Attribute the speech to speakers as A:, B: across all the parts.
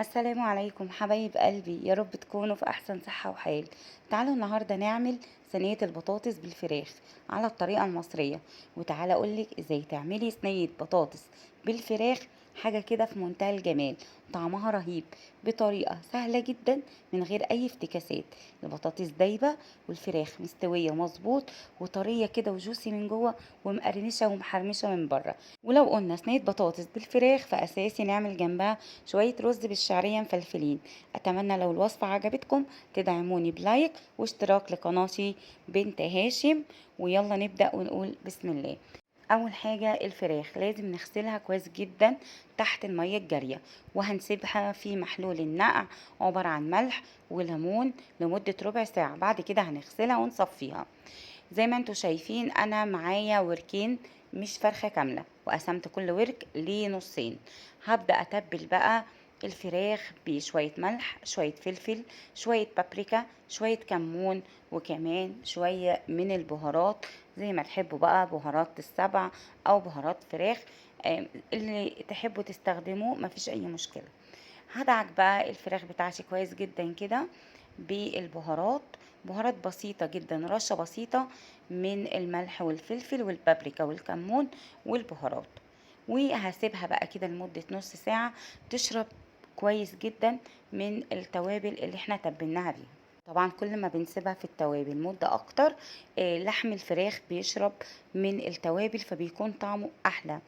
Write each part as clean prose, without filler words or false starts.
A: السلام عليكم حبايب قلبي، يا رب تكونوا في احسن صحة وحال. تعالوا النهاردة نعمل صينية البطاطس بالفراخ على الطريقة المصرية. وتعالى اقولك ازاي تعملي صينية بطاطس بالفراخ، حاجة كده في منتهى الجمال، طعمها رهيب، بطريقة سهلة جدا من غير اي افتكاسات. البطاطس دايبة والفراخ مستوية مظبوط وطرية كده وجوسي من جوه ومقرمشة ومحرمشة من بره. ولو قلنا صينية بطاطس بالفراخ فأساسي نعمل جنبها شوية رز بالشعرية مفلفلين. أتمنى لو الوصفة عجبتكم تدعموني بلايك واشتراك لقناتي بنت هاشم. ويلا نبدأ ونقول بسم الله. أول حاجة الفراخ لازم نغسلها كويس جدا تحت المية الجارية، وهنسيبها في محلول النقع عبارة عن ملح وليمون لمدة ربع ساعة. بعد كده هنغسلها ونصفيها. زي ما انتوا شايفين انا معايا وركين، مش فرخة كاملة، وقسمت كل ورك لنصين. هبدأ اتبل بقى الفراخ بشوية ملح، شوية فلفل، شوية بابريكا، شوية كمون، وكمان شوية من البهارات زي ما تحبوا بقى، بهارات السبع او بهارات فراخ. اللي تحبوا تستخدموه مفيش اي مشكلة. هدعك بقى الفراخ بتاعتي كويس جدا كده بالبهارات، بهارات بسيطة جدا، رشة بسيطة من الملح والفلفل والبابريكا والكمون والبهارات. وهسيبها بقى كده لمدة نص ساعة تشرب كويس جدا من التوابل اللي احنا تبلناها بيها. طبعا كل ما بنسيبها في التوابل مدة اكتر، لحم الفراخ بيشرب من التوابل فبيكون طعمه احلى.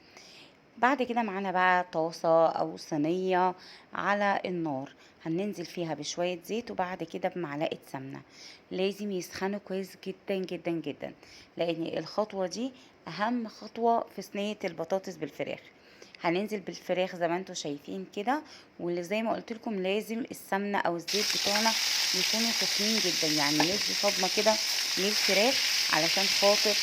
A: بعد كده معانا بقى طاسة أو صينية على النار، هننزل فيها بشوية زيت وبعد كده بمعلقة سمنة. لازم يسخنوا كويس جدا جدا جدا، لأن الخطوة دي أهم خطوة في صينية البطاطس بالفراخ. هننزل بالفراخ زي ما انتوا شايفين كده، واللي زي ما قلت لكم لازم السمنة أو الزيت بتوعنا يكونوا سخنين جدا، يعني ندي صدمة كده للفراخ علشان خاطر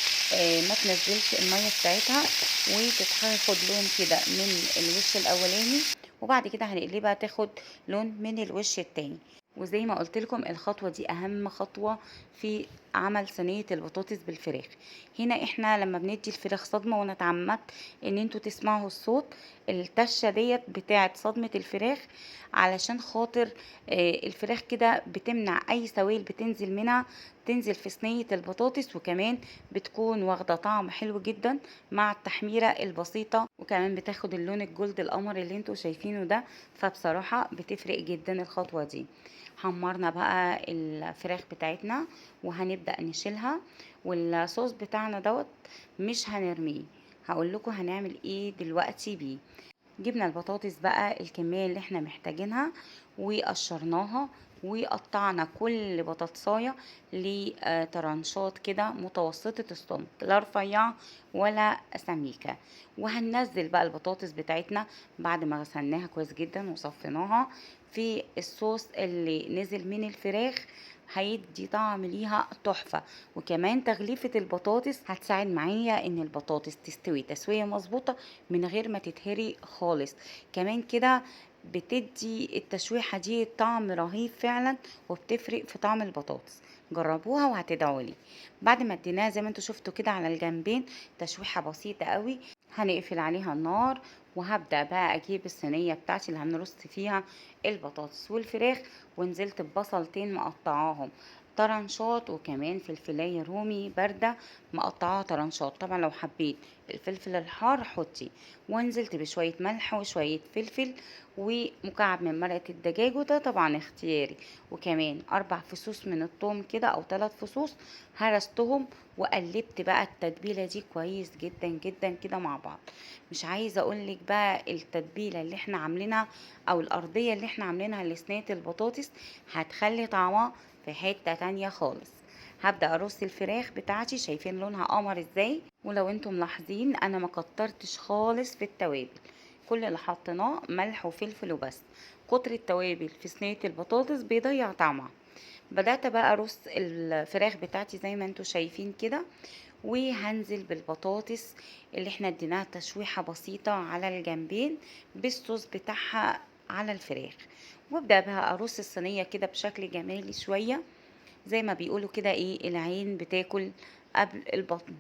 A: ما تنزلش المية بتاعتها وتاخد لون كده من الوش الاولاني. وبعد كده هنقلبها تاخد لون من الوش التاني. وزي ما قلت لكم الخطوة دي اهم خطوة في عمل صينية البطاطس بالفراخ. هنا احنا لما بندي الفراخ صدمة، وانا اتعمدت ان انتوا تسمعوا الصوت التشة ديت بتاعت صدمة الفراخ، علشان خاطر الفراخ كده بتمنع اي سوائل بتنزل منها تنزل في صينية البطاطس، وكمان بتكون واخدة طعم حلو جدا مع التحميرة البسيطة، وكمان بتاخد اللون الجولد القمر اللي انتوا شايفينه ده. فبصراحة بتفرق جدا الخطوة دي. حمرنا بقى الفراخ بتاعتنا وهنبدأ نشيلها. والصوص بتاعنا دوت مش هنرميه، هقول لكم هنعمل ايه دلوقتي بيه. جبنا البطاطس بقى الكمية اللي احنا محتاجينها وقشرناها، وقطعنا كل بطاطساية لترانشات كده متوسطة السمك، لا رفيعة ولا سميكة. وهننزل بقى البطاطس بتاعتنا بعد ما غسلناها كويس جدا وصفيناها في الصوص اللي نزل من الفراخ، هيدي طعم ليها تحفة. وكمان تغليفة البطاطس هتساعد معايا ان البطاطس تستوي تسوية مظبوطة من غير ما تتهري خالص. كمان كده بتدي التشويحة دي طعم رهيب فعلا، وبتفرق في طعم البطاطس. جربوها وهتدعولي. بعد ما اديناها زي ما انتوا شفتوا كده على الجنبين تشويحة بسيطة قوي، هنقفل عليها النار. وهبدأ بقى اجيب الصينية بتاعتي اللي هنرص فيها البطاطس والفراخ. ونزلت ببصلتين مقطعاهم طرنشات، وكمان فلفلاية رومي باردة مقطعاها طرنشات. طبعا لو حبيت الفلفل الحار حطي. ونزلت بشوية ملح وشوية فلفل ومكعب من مرقة الدجاج، وده طبعا اختياري. وكمان 4 فصوص من الثوم كده او 3 فصوص هرستهم. وقلبت بقى التتبيلة دي كويس جدا جدا كده مع بعض. مش عايزة اقولك بقى التتبيلة اللي احنا عاملينها او الارضية اللي احنا عاملينها لصينية البطاطس هتخلي طعمها في حتة تانية خالص. هبدأ ارص الفراخ بتاعتي، شايفين لونها قمر ازاي؟ ولو انتم ملاحظين انا ما كترتش خالص في التوابل، كل اللي حطيناه ملح وفلفل وبس. كتر التوابل في صينية البطاطس بيضيع طعمها. بدأت بقى ارص الفراخ بتاعتي زي ما انتم شايفين كده، وهنزل بالبطاطس اللي احنا اديناها تشويحة بسيطة على الجنبين بالصوص بتاعها على الفراخ. وابدأ بقى ارص الصينية كده بشكل جمالي شوية، زي ما بيقولوا كده ايه، العين بتاكل قبل البطن،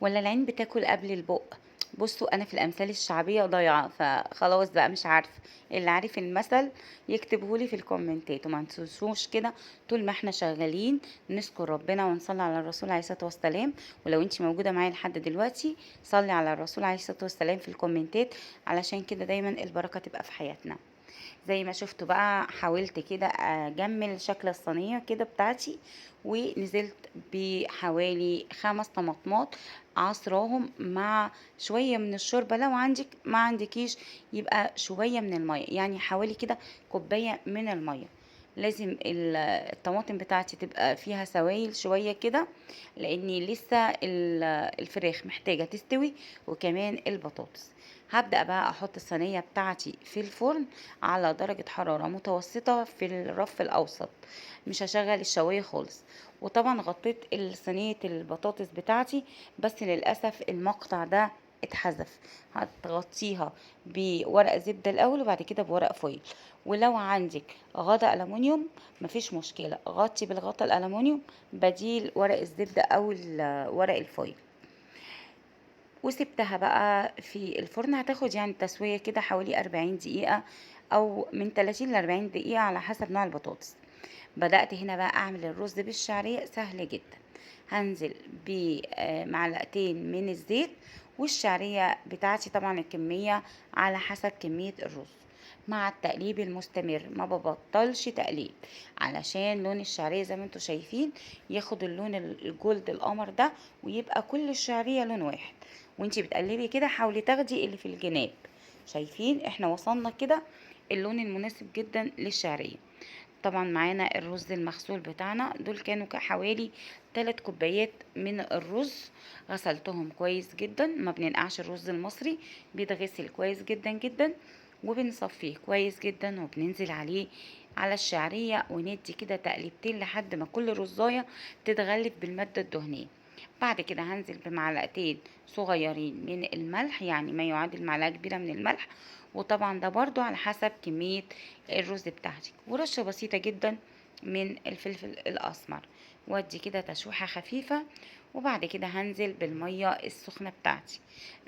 A: ولا العين بتاكل قبل البق. بصوا انا في الامثال الشعبيه ضايعه، فخلاص بقى مش عارفه. اللي عارف المثل يكتبهولي في الكومنتات، وما تنسوش كده طول ما احنا شغالين نذكر ربنا ونصلي على الرسول عليه الصلاه والسلام. ولو انت موجوده معايا لحد دلوقتي صلي على الرسول عليه الصلاه والسلام في الكومنتات، علشان كده دايما البركه تبقى في حياتنا. زي ما شفتوا بقى حاولت كده اجمل شكل الصينيه كده بتاعتي، ونزلت بحوالي 5 طماطمات عصراهم مع شويه من الشوربه. لو عندك ما عندكيش يبقى شويه من الميه، يعني حوالي كده كوبايه من الميه. لازم الطماطم بتاعتي تبقى فيها سوائل شويه كده، لاني لسه الفراخ محتاجه تستوي، وكمان البطاطس. هبدأ بقى احط الصينية بتاعتي في الفرن على درجة حرارة متوسطة في الرف الأوسط، مش هشغل الشواية خالص. وطبعا غطيت صينية البطاطس بتاعتي، بس للأسف المقطع ده اتحذف. هتغطيها بورق زبدة الأول وبعد كده بورق فويل. ولو عندك غطا ألمونيوم مفيش مشكلة، غطي بالغطا الألمونيوم بديل ورق الزبدة أو ورق الفويل. وسبتها بقى في الفرن، هتاخد يعني تسوية كده حوالي 40 دقيقة او من 30 ل 40 دقيقة على حسب نوع البطاطس. بدأت هنا بقى اعمل الرز بالشعرية، سهل جدا. هنزل بمعلقتين من الزيت، والشعرية بتاعتي طبعا الكمية على حسب كمية الرز، مع التقليب المستمر ما ببطلش تقليب، علشان لون الشعرية زي ما انتوا شايفين ياخد اللون الجولد القمر ده، ويبقى كل الشعرية لون واحد. وانتي بتقلبي كده حاولي تاخدي اللي في الجناب. شايفين احنا وصلنا كده اللون المناسب جدا للشعرية. طبعا معانا الرز المغسول بتاعنا، دول كانوا حوالي 3 كوبايات من الرز. غسلتهم كويس جدا، ما بننقعش الرز المصري، بيتغسل كويس جدا جدا، وبنصفيه كويس جدا، وبننزل عليه على الشعرية وندي كده تقليبتين لحد ما كل رزاية تتغلف بالمادة الدهنية. بعد كده هنزل بمعلقتين صغيرين من الملح، يعني ما يعادل معلقة كبيرة من الملح، وطبعا ده برضو على حسب كمية الرز بتاعتك، ورشة بسيطة جدا من الفلفل الأسمر، وادي كده تشويحة خفيفة. وبعد كده هنزل بالمية السخنة بتاعتي.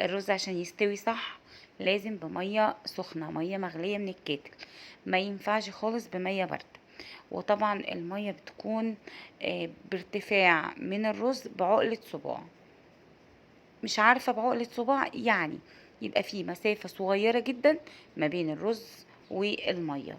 A: الرز عشان يستوي صح لازم بمية سخنة، مية مغلية من الكتل، ما ينفعش خالص بمية باردة. وطبعا المية بتكون بارتفاع من الرز بعقلة صباع، مش عارفة بعقلة صباع يعني، يبقى في مسافة صغيرة جدا ما بين الرز والمية.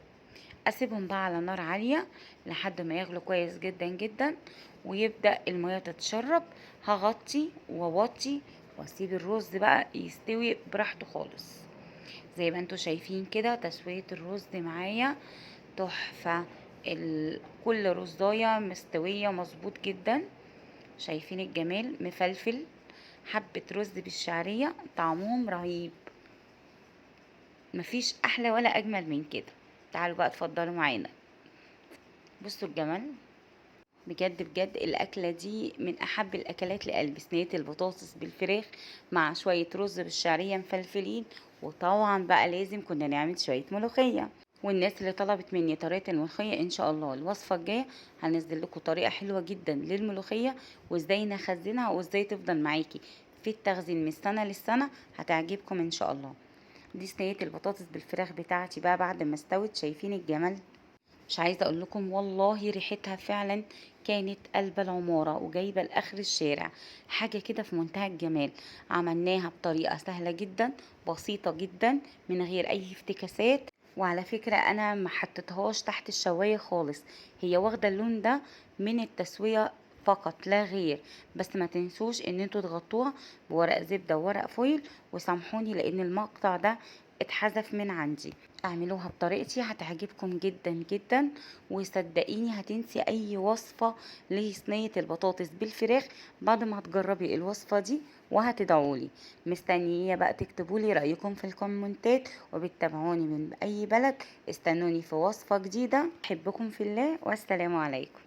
A: اسيبهم بقى على نار عالية لحد ما يغلوا كويس جدا جدا، ويبدأ المية تتشرب. هغطي ووطي واسيب الرز بقى يستوي براحته خالص. زي ما انتوا شايفين كده تسوية الرز معايا تحفة. كل رزاية مستوية مظبوط جدا. شايفين الجمال؟ مفلفل، حبة رز بالشعرية طعمهم رهيب، مفيش احلى ولا اجمل من كده. تعالوا بقى اتفضلوا معانا. بصوا الجمال، بجد بجد الاكله دي من احب الاكلات لقلبي. صينيه البطاطس بالفراخ مع شويه رز بالشعريه مفلفلين، وطبعا بقى لازم كنا نعمل شويه ملوخيه. والناس اللي طلبت مني طريقه الملوخيه ان شاء الله الوصفه الجايه هنزل لكم طريقه حلوه جدا للملوخيه، وازاي نخزنها وازاي تفضل معاكي في التخزين من السنه للسنه، هتعجبكم ان شاء الله. دي صينيه البطاطس بالفراخ بتاعتي بقى بعد ما استوت. شايفين الجمال؟ مش عايزه اقول لكم والله ريحتها فعلا كانت قلب العماره وجايبه لاخر الشارع، حاجه كده في منتهى الجمال. عملناها بطريقه سهله جدا بسيطه جدا من غير اي افتكاسات. وعلى فكره انا ما حطيتهاش تحت الشوايه خالص، هي واخده اللون ده من التسويه فقط لا غير. بس ما تنسوش ان انتوا تغطوها بورق زبده وورق فويل، وسامحوني لان المقطع ده اتحذف من عندي. اعملوها بطريقتي هتعجبكم جدا جدا، وصدقيني هتنسي اي وصفة لصينية البطاطس بالفراخ بعد ما هتجربي الوصفة دي، وهتدعولي. مستنية بقى تكتبولي رأيكم في الكومنتات، وبتتابعوني من اي بلد. استنوني في وصفة جديدة. احبكم في الله، والسلام عليكم.